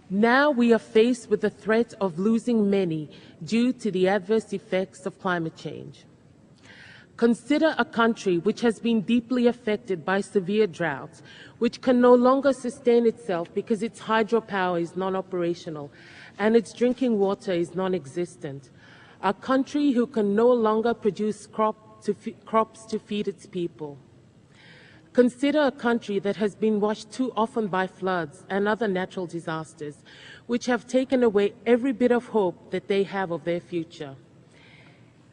Now we are faced with the threat of losing many due to the adverse effects of climate change. Consider a country which has been deeply affected by severe droughts, which can no longer sustain itself because its hydropower is non-operational and its drinking water is non-existent. A country who can no longer produce crops to feed its people. Consider a country that has been washed too often by floods and other natural disasters, which have taken away every bit of hope that they have of their future.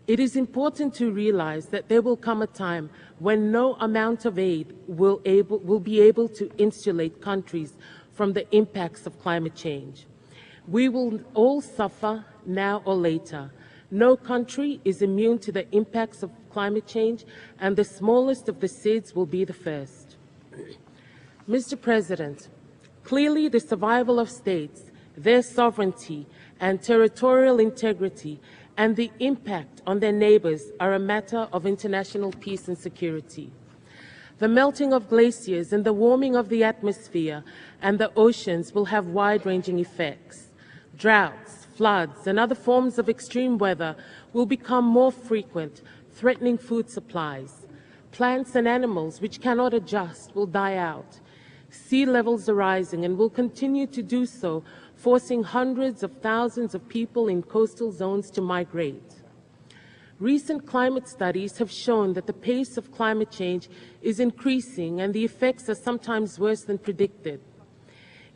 It is important to realize that there will come a time when no amount of aid will be able to insulate countries from the impacts of climate change. We will all suffer now or later. No country is immune to the impacts of climate change, and the smallest of the SIDS will be the first. Mr. President, clearly the survival of states, their sovereignty and territorial integrity, and the impact on their neighbors are a matter of international peace and security. The melting of glaciers and the warming of the atmosphere and the oceans will have wide-ranging effects. Droughts, floods, and other forms of extreme weather will become more frequent, threatening food supplies. Plants and animals which cannot adjust will die out. Sea levels are rising and will continue to do so, forcing hundreds of thousands of people in coastal zones to migrate. Recent climate studies have shown that the pace of climate change is increasing and the effects are sometimes worse than predicted.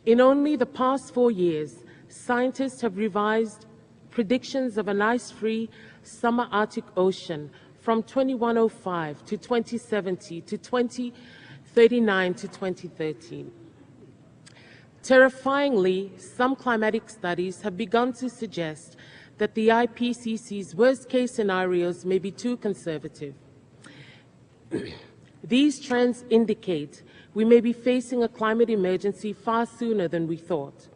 In only the past 4 years, scientists have revised predictions of an ice-free summer Arctic Ocean from 2105 to 2070 to 2039 to 2013. Terrifyingly, some climatic studies have begun to suggest that the IPCC's worst-case scenarios may be too conservative. These trends indicate we may be facing a climate emergency far sooner than we thought.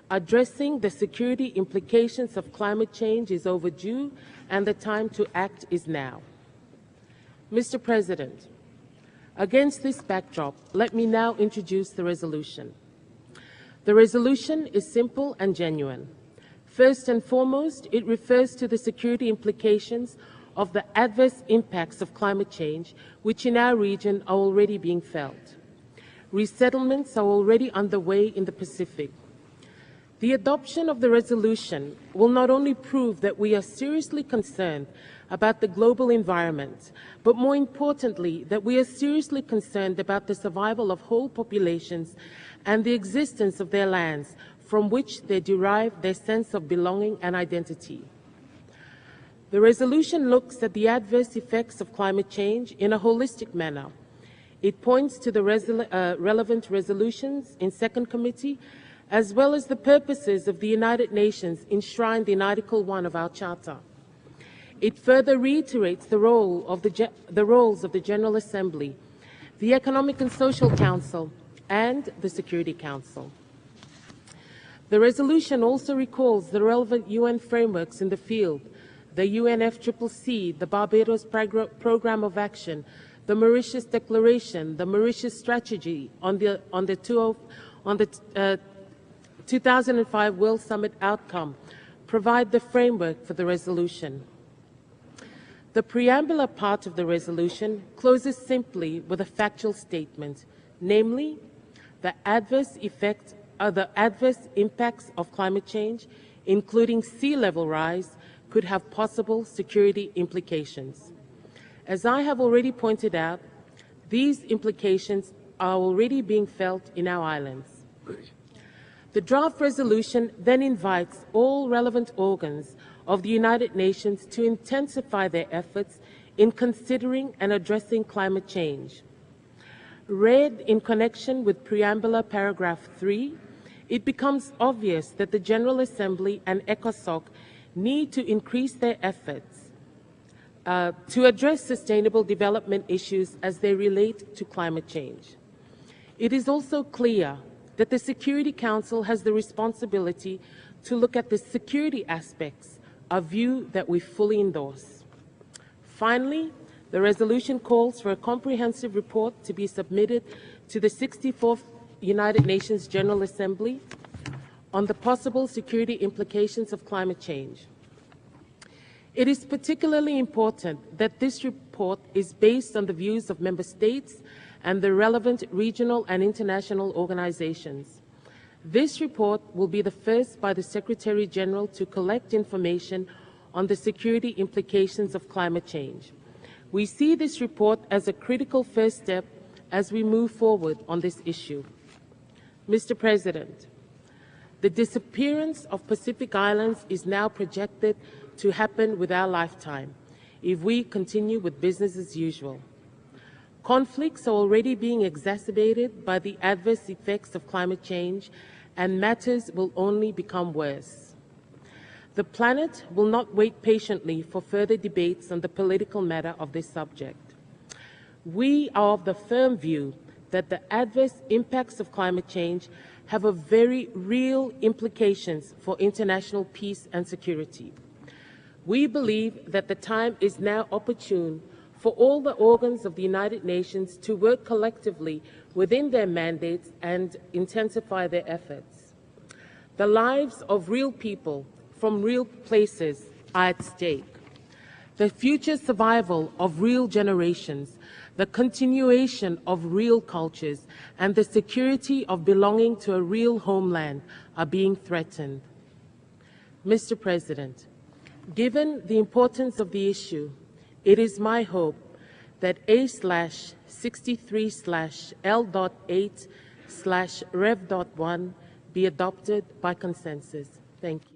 Addressing the security implications of climate change is overdue, and the time to act is now. Mr. President, against this backdrop, let me now introduce the resolution. The resolution is simple and genuine. First and foremost, it refers to the security implications of the adverse impacts of climate change, which in our region are already being felt. Resettlements are already underway in the Pacific. The adoption of the resolution will not only prove that we are seriously concerned about the global environment, but more importantly, that we are seriously concerned about the survival of whole populations and the existence of their lands from which they derive their sense of belonging and identity. The resolution looks at the adverse effects of climate change in a holistic manner. It points to the relevant resolutions in Second Committee, as well as the purposes of the United Nations enshrined in Article 1 of our Charter. It further reiterates the roles of the General Assembly, the Economic and Social Council, and the Security Council. The resolution also recalls the relevant UN frameworks in the field, the UNFCCC, the Barbados Programme of Action, the Mauritius Declaration, the Mauritius Strategy on the 2005 World Summit outcome, provide the framework for the resolution. The preambular part of the resolution closes simply with a factual statement, namely, the adverse impacts of climate change, including sea level rise, could have possible security implications. As I have already pointed out, these implications are already being felt in our islands. The draft resolution then invites all relevant organs of the United Nations to intensify their efforts in considering and addressing climate change. Read in connection with preambular paragraph 3, it becomes obvious that the General Assembly and ECOSOC need to increase their efforts to address sustainable development issues as they relate to climate change. It is also clear that the Security Council has the responsibility to look at the security aspects, a view that we fully endorse. Finally, the resolution calls for a comprehensive report to be submitted to the 64th United Nations General Assembly on the possible security implications of climate change. It is particularly important that this report is based on the views of member states and the relevant regional and international organizations. This report will be the first by the Secretary General to collect information on the security implications of climate change. We see this report as a critical first step as we move forward on this issue. Mr. President, the disappearance of Pacific Islands is now projected to happen with our lifetime if we continue with business as usual. Conflicts are already being exacerbated by the adverse effects of climate change, and matters will only become worse. The planet will not wait patiently for further debates on the political matter of this subject. We are of the firm view that the adverse impacts of climate change have a very real implications for international peace and security. We believe that the time is now opportune for all the organs of the United Nations to work collectively within their mandates and intensify their efforts. The lives of real people from real places are at stake. The future survival of real generations, the continuation of real cultures, and the security of belonging to a real homeland are being threatened. Mr. President, given the importance of the issue, it is my hope that A/63/L.8/Rev.1 be adopted by consensus. Thank you.